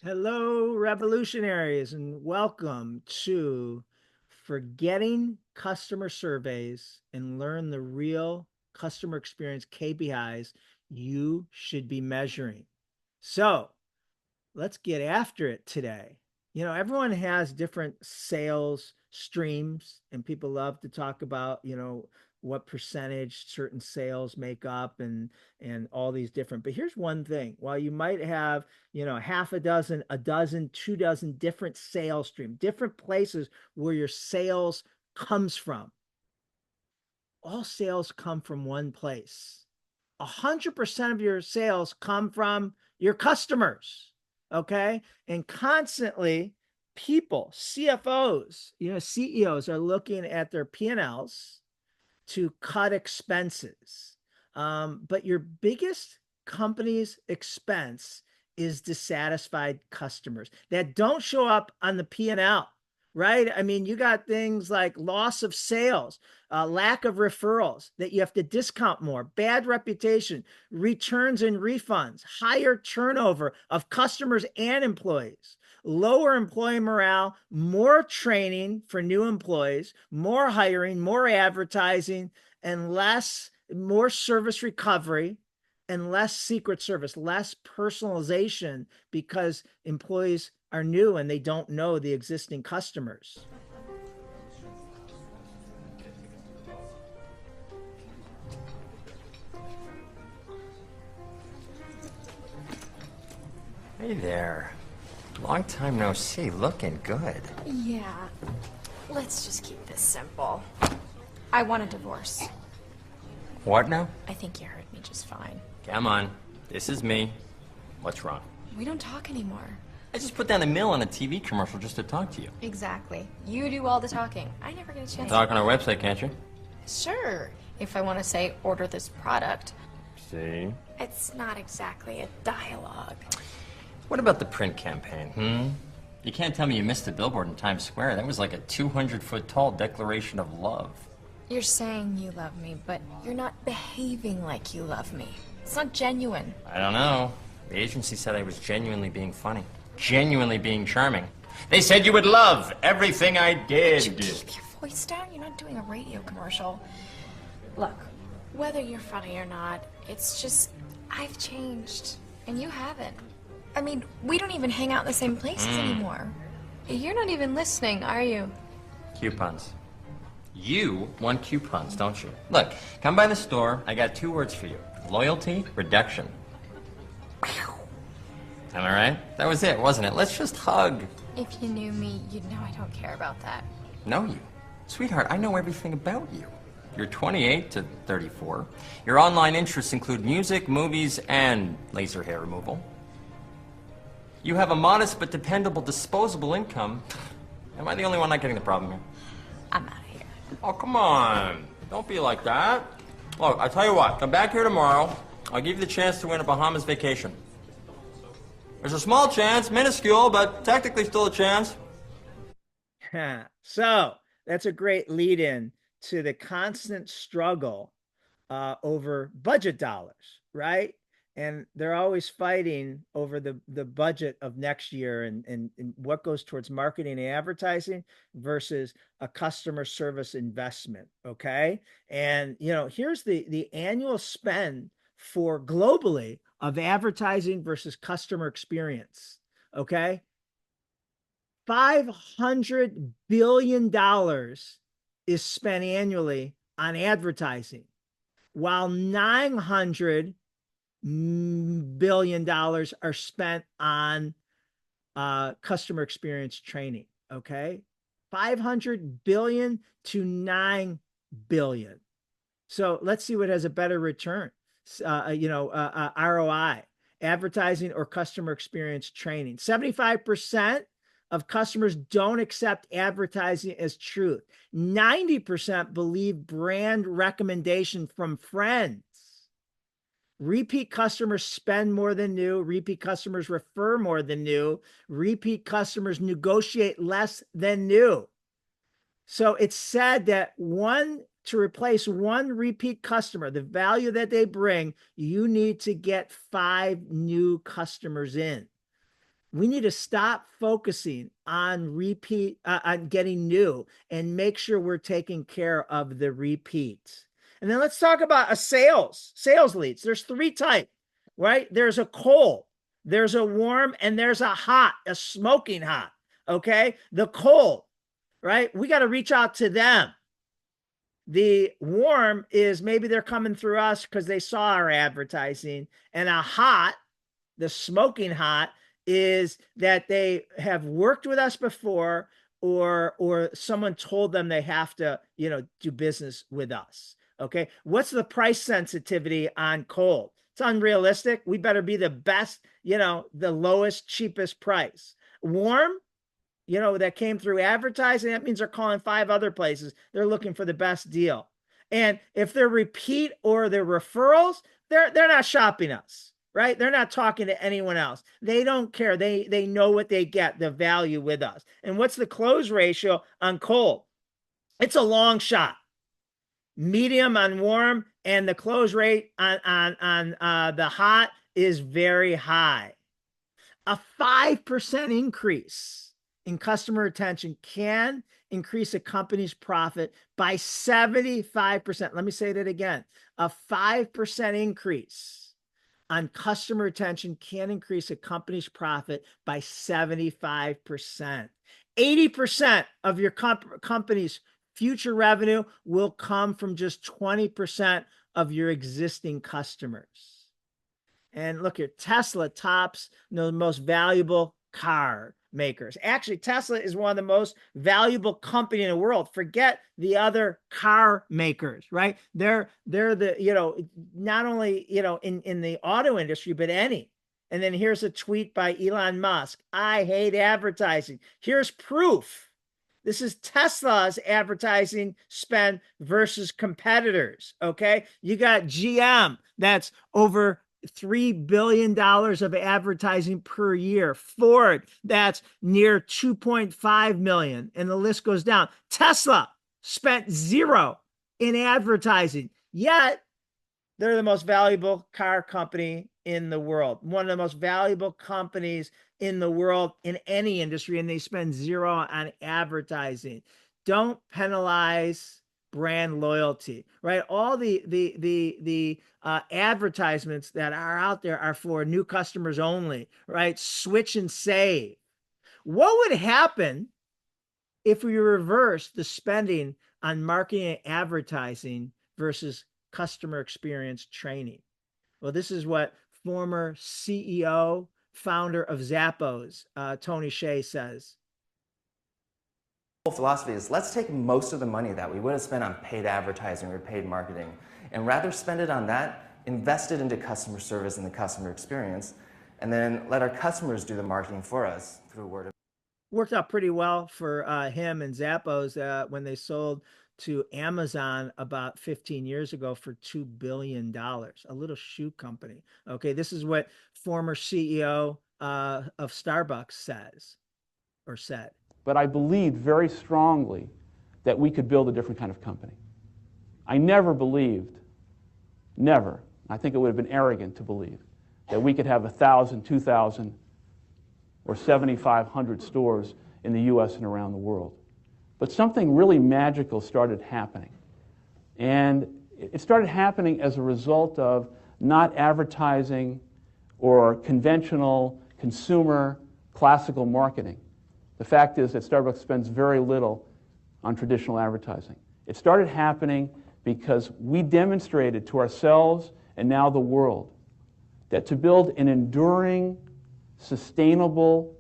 Hello, revolutionaries, and welcome to Forgetting Customer Surveys and Learn the Real Customer Experience KPIs you should be measuring. So, let's get after it today. Everyone has different sales streams, and people love to talk about, what percentage certain sales make up and all these different. But here's one thing: while you might have, half a dozen, 2 dozen different sales streams, different places where your sales comes from, all sales come from one place. 100% of your sales come from your customers. Okay. And constantly, people, CFOs, CEOs are looking at their P&Ls to cut expenses. But your biggest company's expense is dissatisfied customers that don't show up on the P&L, right? I mean, you got things like loss of sales, lack of referrals that you have to discount more, bad reputation, returns and refunds, higher turnover of customers and employees, lower employee morale, more training for new employees, more hiring, more advertising, and more service recovery and less secret service, less personalization because employees are new and they don't know the existing customers. Hey there. Long time no see. Looking good. Yeah, let's just keep this simple. I want a divorce. What now? I think you heard me just fine. Come on. This is me. What's wrong? We don't talk anymore. I just put down the mill on a TV commercial just to talk to you. Exactly. You do all the talking. I never get a chance. Talk on our website, can't you? Sure, if I want to say order this product. See? It's not exactly a dialogue. What about the print campaign, You can't tell me you missed the billboard in Times Square. That was like a 200-foot tall declaration of love. You're saying you love me, but you're not behaving like you love me. It's not genuine. I don't know. The agency said I was genuinely being funny. Genuinely being charming. They said you would love everything I did. Would you keep your voice down? You're not doing a radio commercial. Look, whether you're funny or not, it's just, I've changed, and you haven't. I mean, we don't even hang out in the same places anymore. You're not even listening, are you? Coupons. You want coupons, don't you? Look, come by the store. I got 2 words for you. Loyalty, reduction. Am I right? That was it, wasn't it? Let's just hug. If you knew me, you'd know I don't care about that. Know you? Sweetheart, I know everything about you. You're 28 to 34. Your online interests include music, movies, and laser hair removal. You have a modest but dependable disposable income. Am I the only one not getting the problem here? I'm out of here. Oh, come on. Don't be like that. Look, I'll tell you what. Come back here tomorrow. I'll give you the chance to win a Bahamas vacation. There's a small chance, minuscule, but technically still a chance. So that's a great lead in to the constant struggle over budget dollars, right? And they're always fighting over the budget of next year and what goes towards marketing and advertising versus a customer service investment. Okay. And here's the annual spend for globally of advertising versus customer experience. Okay. $500 billion is spent annually on advertising, while $900 billion are spent on customer experience training. Okay. 500 billion to 9 billion. So let's see what has a better return. ROI, advertising or customer experience training. 75% of customers don't accept advertising as truth. 90% believe brand recommendation from friends. Repeat customers spend more than new. Repeat customers refer more than new. Repeat customers negotiate less than new. So it's said that to replace one repeat customer, the value that they bring, you need to get 5 new customers in. We need to stop focusing on on getting new and make sure we're taking care of the repeat. And then let's talk about sales leads. There's three types, right? There's a cold, there's a warm, and there's a hot, a smoking hot. Okay. The cold, right? We got to reach out to them. The warm is maybe they're coming through us because they saw our advertising, and a hot, the smoking hot, is that they have worked with us before, or someone told them they have to, do business with us. Okay. What's the price sensitivity on cold? It's unrealistic. We better be the best, the lowest, cheapest price. Warm, that came through advertising, that means they're calling 5 other places. They're looking for the best deal. And if they're repeat or they're referrals, they're not shopping us, right? They're not talking to anyone else. They don't care. They know what they get, the value with us. And what's the close ratio on cold? It's a long shot. Medium on warm, and the close rate on the hot is very high. A 5% increase in customer retention can increase a company's profit by 75%. Let me say that again. A 5% increase on customer retention can increase a company's profit by 75%. 80% of your company's future revenue will come from just 20% of your existing customers. And look here, Tesla tops the most valuable car makers. Actually, Tesla is one of the most valuable company in the world. Forget the other car makers, right? They're the, not only, in the auto industry, but any. And then here's a tweet by Elon Musk. I hate advertising. Here's proof. This is Tesla's advertising spend versus competitors. Okay. You got GM, that's over $3 billion of advertising per year. Ford, that's near 2.5 million. And the list goes down. Tesla spent zero in advertising, yet they're the most valuable car company in the world, one of the most valuable companies in the world in any industry, and they spend zero on advertising. Don't penalize brand loyalty, right? All the advertisements that are out there are for new customers only, right? Switch and save. What would happen if we reverse the spending on marketing and advertising versus customer experience training? Well, this is what former CEO, founder of Zappos, Tony Hsieh, says. The whole philosophy is, let's take most of the money that we would have spent on paid advertising or paid marketing and rather spend it on that, invest it into customer service and the customer experience, and then let our customers do the marketing for us through word of mouth. Worked out pretty well for him and Zappos when they sold to Amazon about 15 years ago for $2 billion, a little shoe company. Okay, this is what former CEO of Starbucks said. But I believed very strongly that we could build a different kind of company. I never believed, never, I think it would have been arrogant to believe, that we could have 1,000, 2,000, or 7,500 stores in the US and around the world. But something really magical started happening. And it started happening as a result of not advertising or conventional consumer classical marketing. The fact is that Starbucks spends very little on traditional advertising. It started happening because we demonstrated to ourselves and now the world that to build an enduring, sustainable,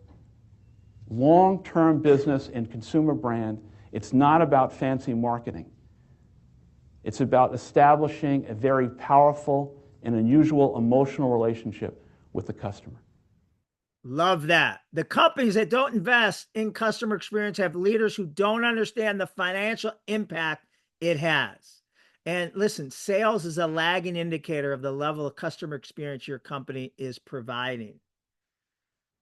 long-term business and consumer brand, it's not about fancy marketing. It's about establishing a very powerful and unusual emotional relationship with the customer. Love that. The companies that don't invest in customer experience have leaders who don't understand the financial impact it has. And listen, sales is a lagging indicator of the level of customer experience your company is providing.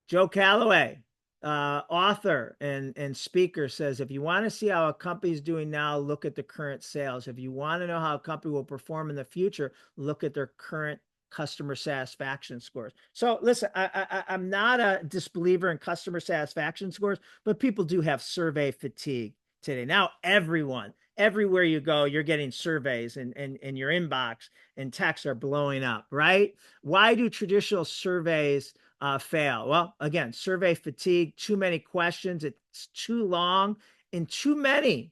Joe Calloway, author and speaker, says, if you want to see how a company is doing now, look at the current sales. If you want to know how a company will perform in the future, look at their current customer satisfaction scores. So listen, I'm not a disbeliever in customer satisfaction scores, but people do have survey fatigue today. Now everywhere you go, you're getting surveys and your inbox and texts are blowing up, right? Why do traditional surveys fail? Well, again, survey fatigue, too many questions, it's too long, and too many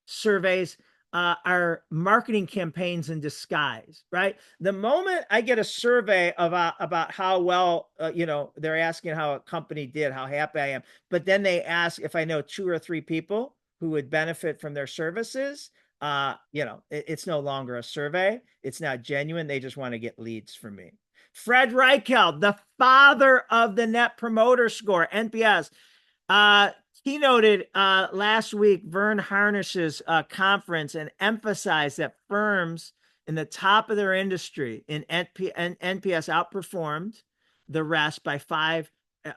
surveys are marketing campaigns in disguise, right? The moment I get a survey about how well, they're asking how a company did, how happy I am, but then they ask if I know 2 or 3 people who would benefit from their services. It's no longer a survey. It's not genuine. They just want to get leads from me. Fred Reichheld, the father of the Net Promoter Score, NPS, keynoted last week Vern Harnish's conference and emphasized that firms in the top of their industry in NPS outperformed the rest by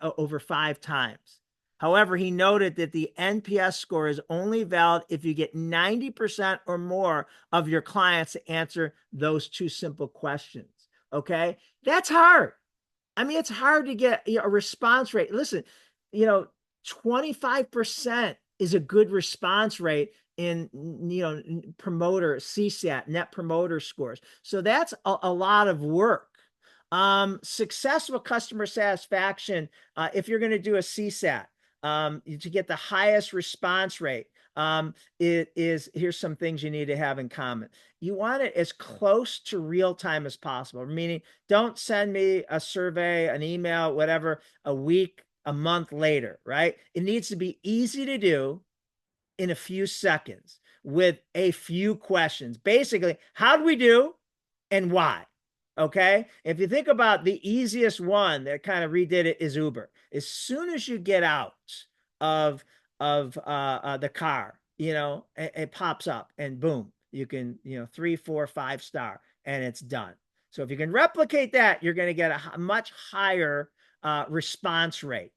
over 5 times. However, he noted that the NPS score is only valid if you get 90% or more of your clients to answer those 2 simple questions. Okay, that's hard. I mean, it's hard to get a response rate. Listen, 25% is a good response rate in promoter CSAT, net promoter scores. So that's a lot of work. Successful customer satisfaction, if you're going to do a CSAT, to get the highest response rate, here's some things you need to have in common. You want it as close to real time as possible, meaning don't send me a survey, an email, whatever, a week, a month later, right? It needs to be easy to do in a few seconds with a few questions. Basically, how do we do and why? Okay. If you think about the easiest one that kind of redid it is Uber. As soon as you get out of the car, it pops up and boom, you can, 3, 4, 5 star and it's done. So if you can replicate that, you're going to get a much higher response rate.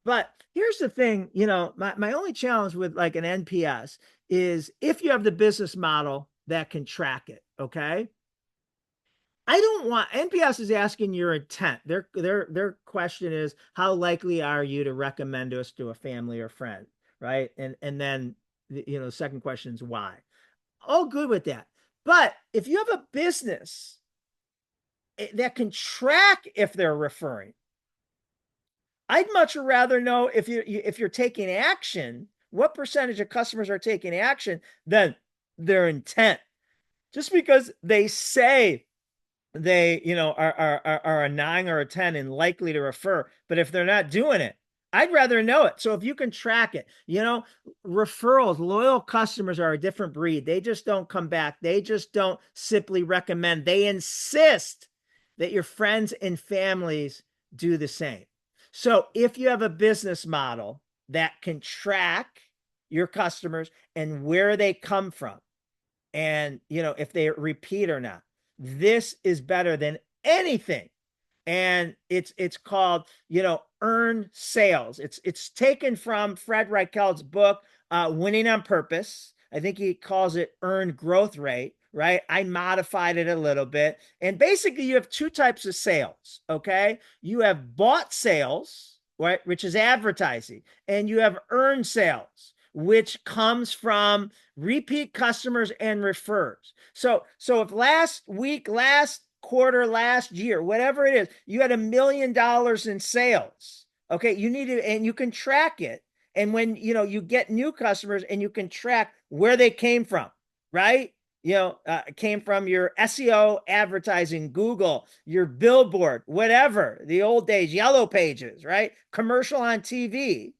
But here's the thing, my only challenge with like an NPS is if you have the business model that can track it. Okay. I don't want NPS is asking your intent. Their question is how likely are you to recommend us to a family or friend, right? And then the second question is why. All good with that. But if you have a business that can track if they're referring, I'd much rather know if you're taking action, what percentage of customers are taking action than their intent. Just because they say they are a 9 or a 10 and likely to refer, but if they're not doing it, I'd rather know it. So if you can track it, referrals, loyal customers are a different breed. They just don't come back. They just don't simply recommend. They insist that your friends and families do the same. So if you have a business model that can track your customers and where they come from, and if they repeat or not, this is better than anything. And it's called, earn sales. It's taken from Fred Reichelt's book, Winning on Purpose. I think he calls it earned growth rate, right? I modified it a little bit. And basically you have 2 types of sales, okay? You have bought sales, right, which is advertising, and you have earned sales, which comes from repeat customers and refers. So if last week, last quarter, last year, whatever it is, you had $1 million in sales, okay, you need to, and you can track it. And when, you get new customers and you can track where they came from, right? Came from your SEO advertising, Google, your billboard, whatever, the old days, yellow pages, right? Commercial on TV,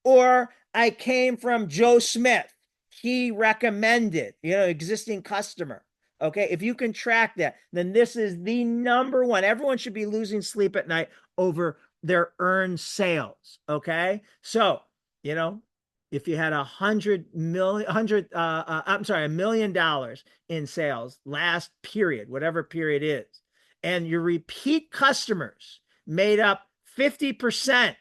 or I came from Joe Smith. He recommended, existing customer. Okay. If you can track that, then this is the number one. Everyone should be losing sleep at night over their earned sales. Okay. So, if you had $1 million in sales last period, whatever period is, and your repeat customers made up 50%,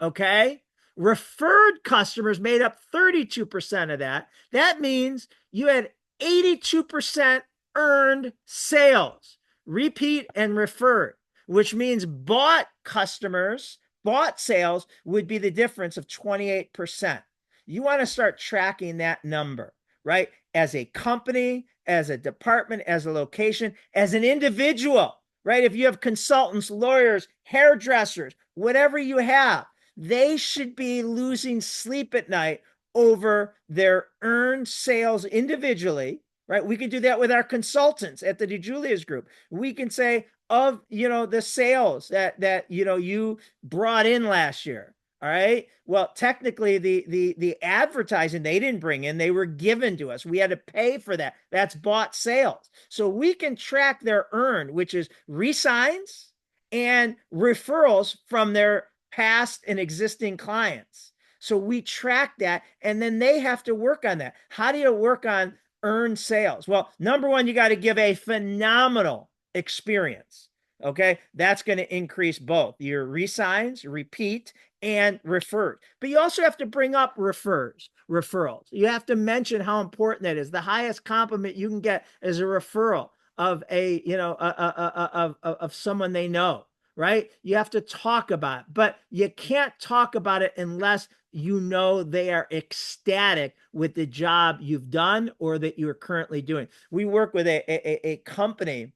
okay? Referred customers made up 32% of that. That means you had 82% earned sales. repeat, and referred, which means bought customers, bought sales would be the difference of 28%. You want to start tracking that number, right? As a company, as a department, as a location, as an individual, right? If you have consultants, lawyers, hairdressers, whatever you have, they should be losing sleep at night over their earned sales individually, right? We can do that with our consultants at the DiJulius group. We can say of, the sales that you brought in last year. All right. Well, technically the advertising they didn't bring in, they were given to us. We had to pay for that. That's bought sales. So we can track their earned, which is resigns and referrals from their past and existing clients. So we track that, and then they have to work on that. How do you work on earned sales? Well, number one, you got to give a phenomenal experience. Okay. That's going to increase both your resigns, repeat, and referred. But you also have to bring up referrals. You have to mention how important that is. The highest compliment you can get is a referral of of someone they know, right? You have to talk about it, but you can't talk about it unless you know they are ecstatic with the job you've done or that you're currently doing. We work with a company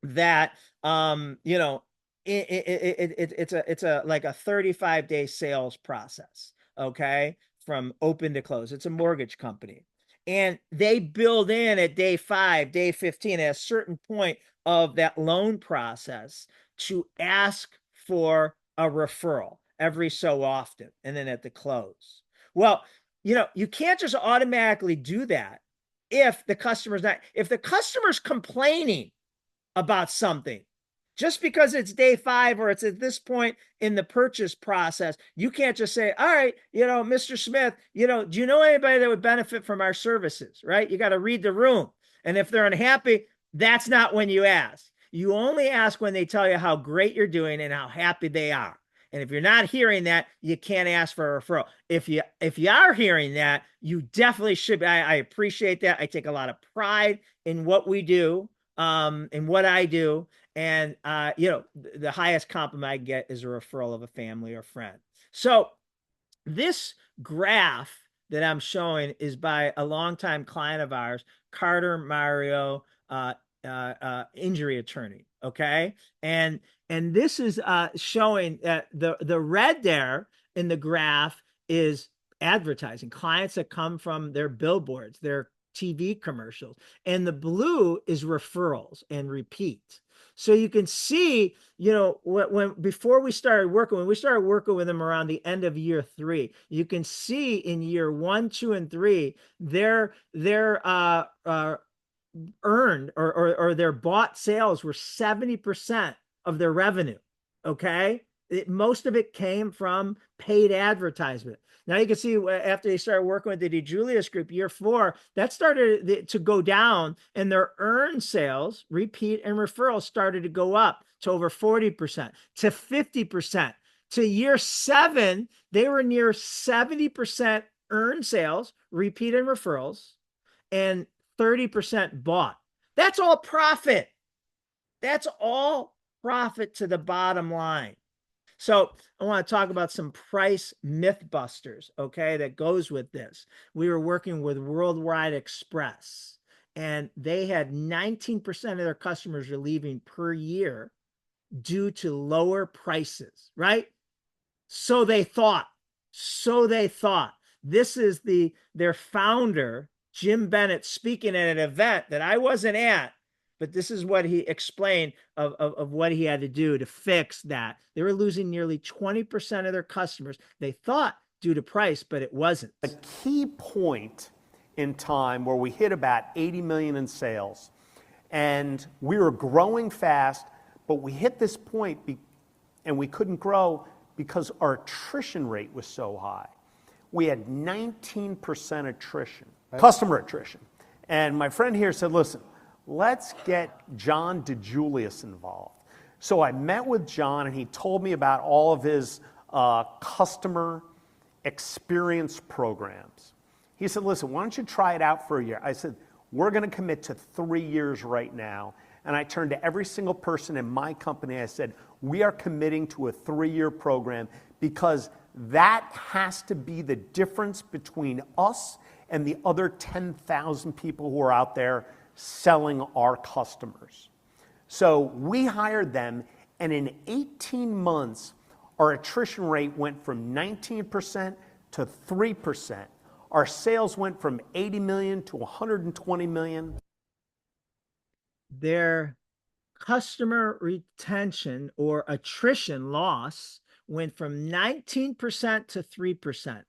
that it's a like a 35-day sales process, okay, from open to close. It's a mortgage company, and they build in at day 5, day 15, at a certain point of that loan process, to ask for a referral every so often, and then at the close. Well, you can't just automatically do that if the customer's complaining about something. Just because it's day 5 or it's at this point in the purchase process, you can't just say, all right, Mr. Smith, do you know anybody that would benefit from our services, right? You got to read the room. And if they're unhappy, that's not when you ask. You only ask when they tell you how great you're doing and how happy they are. And if you're not hearing that, you can't ask for a referral. If you are hearing that, you definitely should. I appreciate that. I take a lot of pride in what we do, in what I do. And, the highest compliment I get is a referral of a family or friend. So this graph that I'm showing is by a longtime client of ours, Carter Mario, injury attorney. Okay. And this is showing that the red there in the graph is advertising, clients that come from their billboards, their TV commercials, and the blue is referrals and repeat. So you can see, when we started working with them around the end of year 3, you can see in year 1, 2, and 3, their earned or their bought sales were 70% of their revenue. Okay. Most of it came from paid advertisement. Now you can see after they started working with the DiJulius group, year 4, that started to go down, and their earned sales, repeat, and referrals started to go up to over 40%, to 50%. To year 7, they were near 70% earned sales, repeat, and referrals, and 30% bought. That's all profit. That's all profit to the bottom line. So I want to talk about some price myth busters, okay, that goes with this. We were working with Worldwide Express, and they had 19% of their customers are leaving per year due to lower prices, right? So they thought. This is their founder, Jim Bennett, speaking at an event that I wasn't at, but this is what he explained of what he had to do to fix that. They were losing nearly 20% of their customers. They thought due to price, but it wasn't. A key point in time where we hit about 80 million in sales, and we were growing fast, but we hit this point and we couldn't grow because our attrition rate was so high. We had 19% attrition, customer attrition. And my friend here said, listen, let's get John DiJulius involved. So I met with John, and he told me about all of his customer experience programs. He said, listen, why don't you try it out for a year? I said, we're going to commit to 3 years right now, and I turned to every single person in my company. I said, we are committing to a 3-year program because that has to be the difference between us and the other 10,000 people who are out there selling our customers. So we hired them, and in 18 months, our attrition rate went from 19% to 3%. Our sales went from 80 million to 120 million. Their customer retention or attrition loss went from 19% to 3%.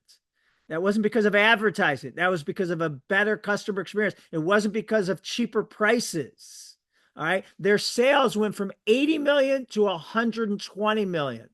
That wasn't because of advertising. That was because of a better customer experience. It wasn't because of cheaper prices. All right. Their sales went from 80 million to 120 million.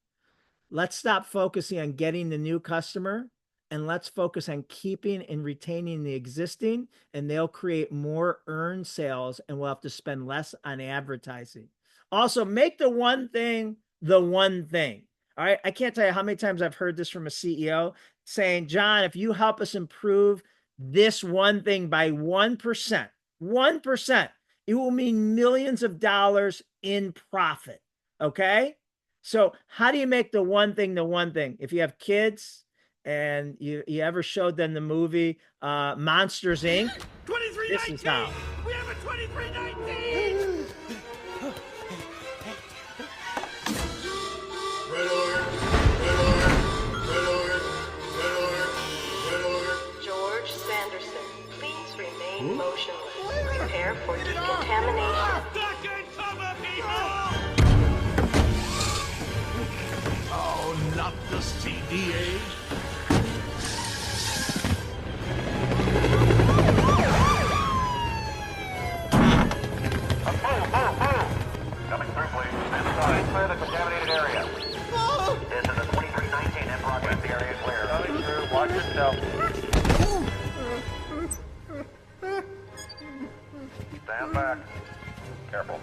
Let's stop focusing on getting the new customer and let's focus on keeping and retaining the existing, and they'll create more earned sales and we'll have to spend less on advertising. Also, make the one thing the one thing. All right. I can't tell you how many times I've heard this from a CEO saying, John, if you help us improve this one thing by 1%, 1%, it will mean millions of dollars in profit. Okay. So how do you make the one thing the one thing? If you have kids and you ever showed them the movie Monsters Inc., this is how. We have a 2319! Red alert! Red alert! Red alert! Red alert! Red alert! George Sanderson, please remain motionless. Prepare for decontamination. Duck and cover, people! Oh, not the CDA. Coming through, please. Stand aside. Clear the contaminated area. This is a 2319 in progress. The area is clear. Coming through. Watch yourself. Stand back. Careful.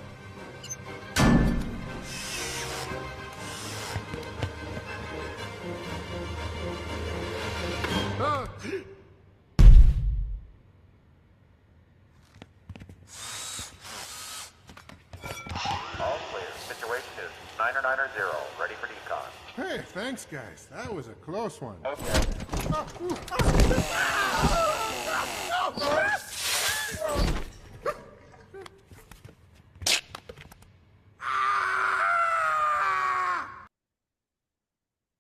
All clear. Situation is 990. Ready for decon. Hey, thanks, guys. That was a close one. Okay.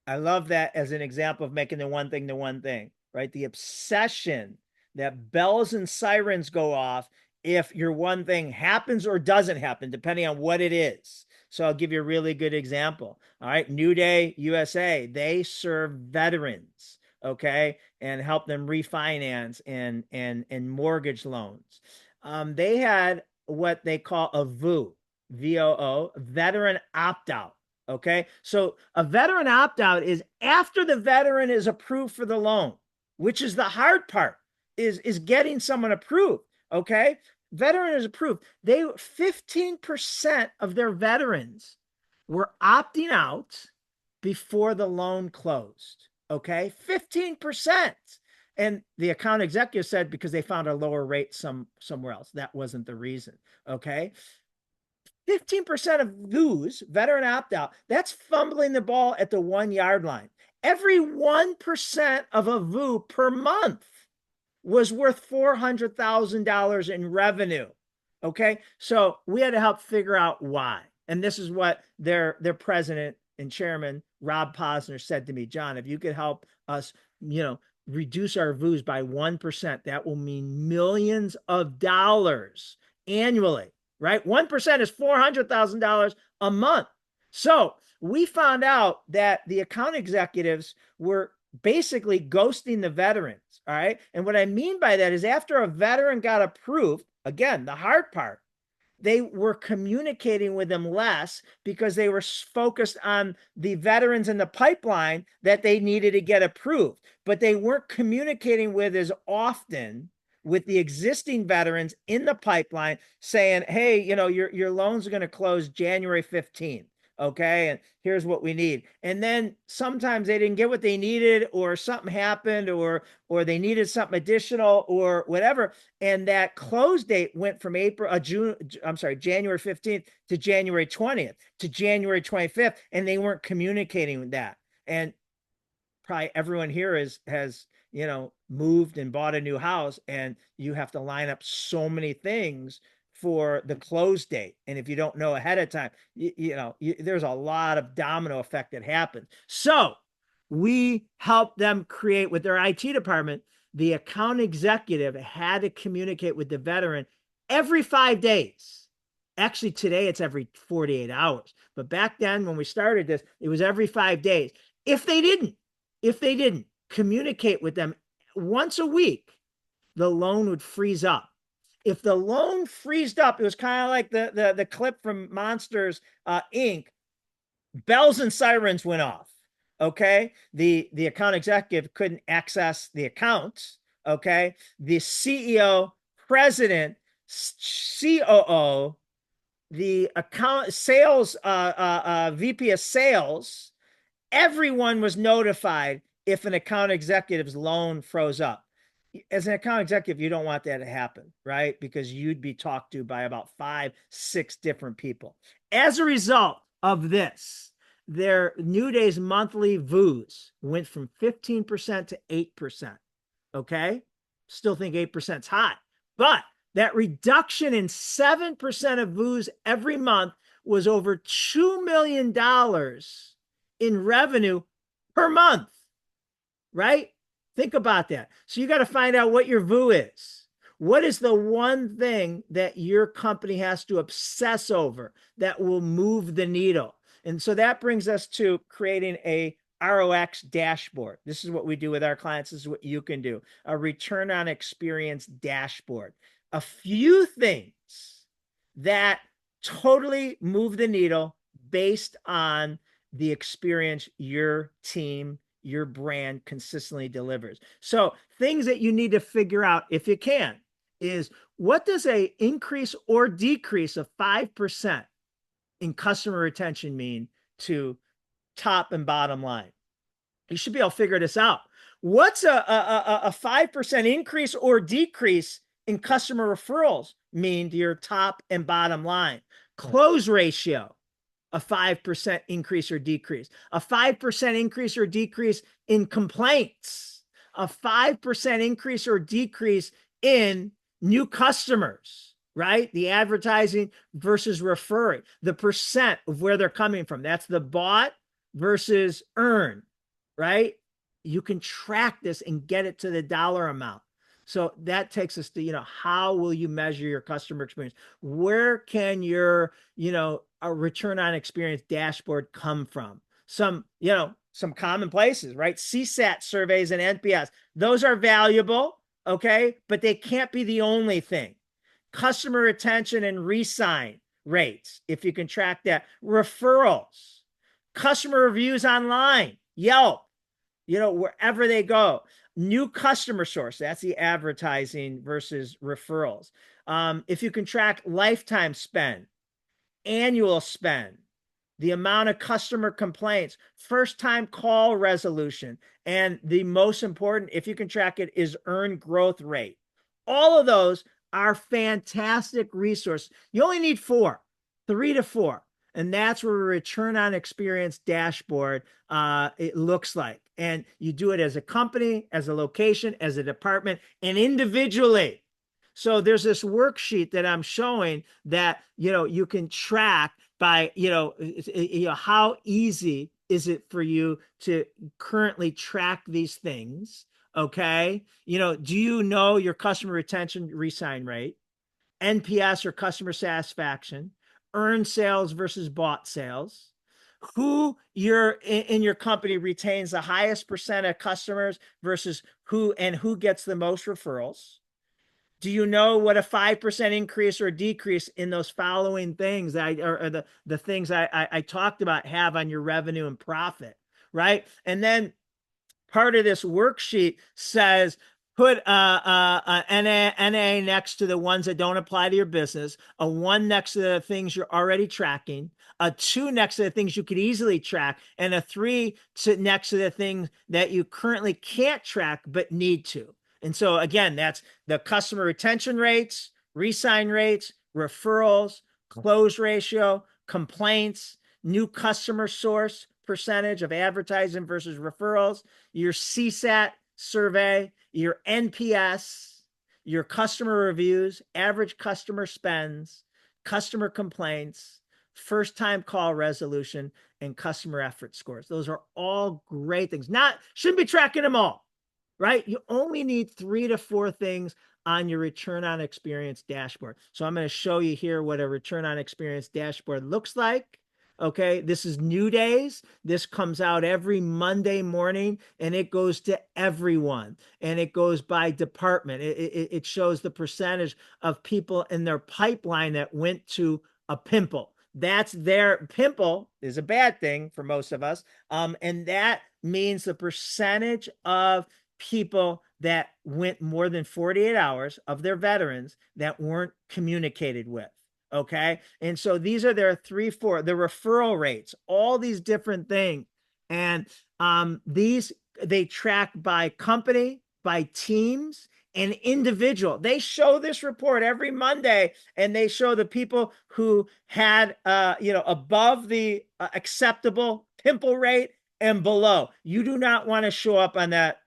I love that as an example of making the one thing, right? The obsession that bells and sirens go off if your one thing happens or doesn't happen, depending on what it is. So I'll give you a really good example. All right. New Day USA, they serve veterans, okay, and help them refinance and mortgage loans. They had what they call a VOO, veteran opt-out. Okay. So a veteran opt-out is after the veteran is approved for the loan, which is the hard part, is getting someone approved. Okay. Veteran is approved. 15% of their veterans were opting out before the loan closed. Okay. 15%. And the account executive said because they found a lower rate somewhere else. That wasn't the reason. Okay. 15% of VOOs, veteran opt-out, that's fumbling the ball at the 1 yard line. Every 1% of a VOO per month was worth $400,000 in revenue. Okay. So we had to help figure out why. And this is what their president and chairman, Rob Posner, said to me, John, if you could help us, reduce our VOOs by 1%, that will mean millions of dollars annually. Right? 1% is $400,000 a month. So we found out that the account executives were basically ghosting the veterans. All right. And what I mean by that is after a veteran got approved, again, the hard part, they were communicating with them less because they were focused on the veterans in the pipeline that they needed to get approved, but they weren't communicating with as often with the existing veterans in the pipeline saying, hey, your loans are going to close January 15th. Okay. And here's what we need. And then sometimes they didn't get what they needed, or something happened, or they needed something additional or whatever. And that close date went from January 15th to January 20th to January 25th. And they weren't communicating with that. And probably everyone here has moved and bought a new house, and you have to line up so many things for the close date. And if you don't know ahead of time, there's a lot of domino effect that happens. So we help them create with their IT department. The account executive had to communicate with the veteran every 5 days. Actually, today it's every 48 hours. But back then, when we started this, it was every 5 days. If they didn't communicate with them once a week, the loan would freeze up. If the loan freezed up, it was kind of like the clip from Monsters Inc. Bells and sirens went off. Okay, the account executive couldn't access the accounts. Okay, the CEO, president, COO, the account sales VP of sales, everyone was notified if an account executive's loan froze up. As an account executive, you don't want that to happen, right? Because you'd be talked to by about 5-6 different people. As a result of this, their New Day's monthly VUs went from 15% to 8%. Okay. Still think 8% is high, but that reduction in 7% of VUs every month was over $2 million in revenue per month, right? Think about that. So you got to find out what your VU is. What is the one thing that your company has to obsess over that will move the needle? And so that brings us to creating a ROX dashboard. This is what we do with our clients. This is what you can do. A return on experience dashboard. A few things that totally move the needle based on the experience your team, your brand consistently delivers. So things that you need to figure out, if you can, is what does a increase or decrease of 5% in customer retention mean to top and bottom line? You should be able to figure this out. What's a 5% increase or decrease in customer referrals mean to your top and bottom line? Close ratio, a 5% increase or decrease, a 5% increase or decrease in complaints, a 5% increase or decrease in new customers, right? The advertising versus referring, the percent of where they're coming from. That's the bought versus earn, right? You can track this and get it to the dollar amount. So that takes us to, how will you measure your customer experience? Where can your, a return on experience dashboard come from? Some common places, right? CSAT surveys and NPS. Those are valuable, okay? But they can't be the only thing. Customer retention and re-sign rates, if you can track that. Referrals, customer reviews online, Yelp, wherever they go. New customer source, that's the advertising versus referrals. If you can track lifetime spend, annual spend, the amount of customer complaints, first time call resolution, and the most important, if you can track it, is earned growth rate. All of those are fantastic resources. You only need 3 to 4. And that's where a return on experience dashboard it looks like. And you do it as a company, as a location, as a department, and individually. So there's this worksheet that I'm showing that, you can track by, how easy is it for you to currently track these things? Okay. Do you know your customer retention re-sign rate, NPS or customer satisfaction, earned sales versus bought sales, who in your company retains the highest percent of customers versus who gets the most referrals? Do you know what a 5% increase or decrease in those following things or the things I talked about have on your revenue and profit, right? And then part of this worksheet says, put a NA next to the ones that don't apply to your business, a 1 next to the things you're already tracking, a 2 next to the things you could easily track, and a 3 next to the things that you currently can't track but need to. And so again, that's the customer retention rates, re-sign rates, referrals, close ratio, complaints, new customer source percentage of advertising versus referrals, your CSAT survey, your NPS, your customer reviews, average customer spends, customer complaints, first time call resolution, and customer effort scores. Those are all great things. Shouldn't be tracking them all, right? You only need 3 to 4 things on your return on experience dashboard. So I'm going to show you here what a return on experience dashboard looks like. Okay, this is New Days. This comes out every Monday morning, and it goes to everyone, and it goes by department. It shows the percentage of people in their pipeline that went to a pimple. That's their pimple is a bad thing for most of us. And that means the percentage of people that went more than 48 hours of their veterans that weren't communicated with. Okay. And so these are their 3, 4, the referral rates, all these different things. And these, they track by company, by teams, and individual. They show this report every Monday, and they show the people who had, above the acceptable pimple rate and below. You do not want to show up on that,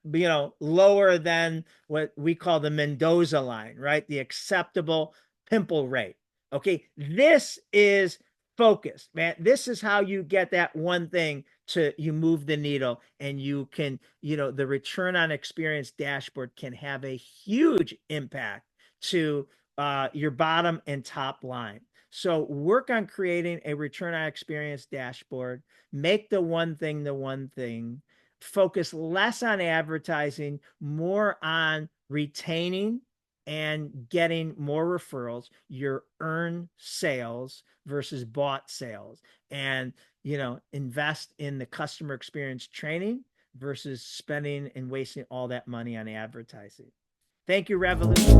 lower than what we call the Mendoza line, right? The acceptable pimple rate. Okay, this is focused, man. This is how you get that one thing you move the needle, and you can, the return on experience dashboard can have a huge impact to your bottom and top line. So work on creating a return on experience dashboard, make the one thing, focus less on advertising, more on retaining and getting more referrals, your earned sales versus bought sales, and, invest in the customer experience training versus spending and wasting all that money on advertising. Thank you, Revolution.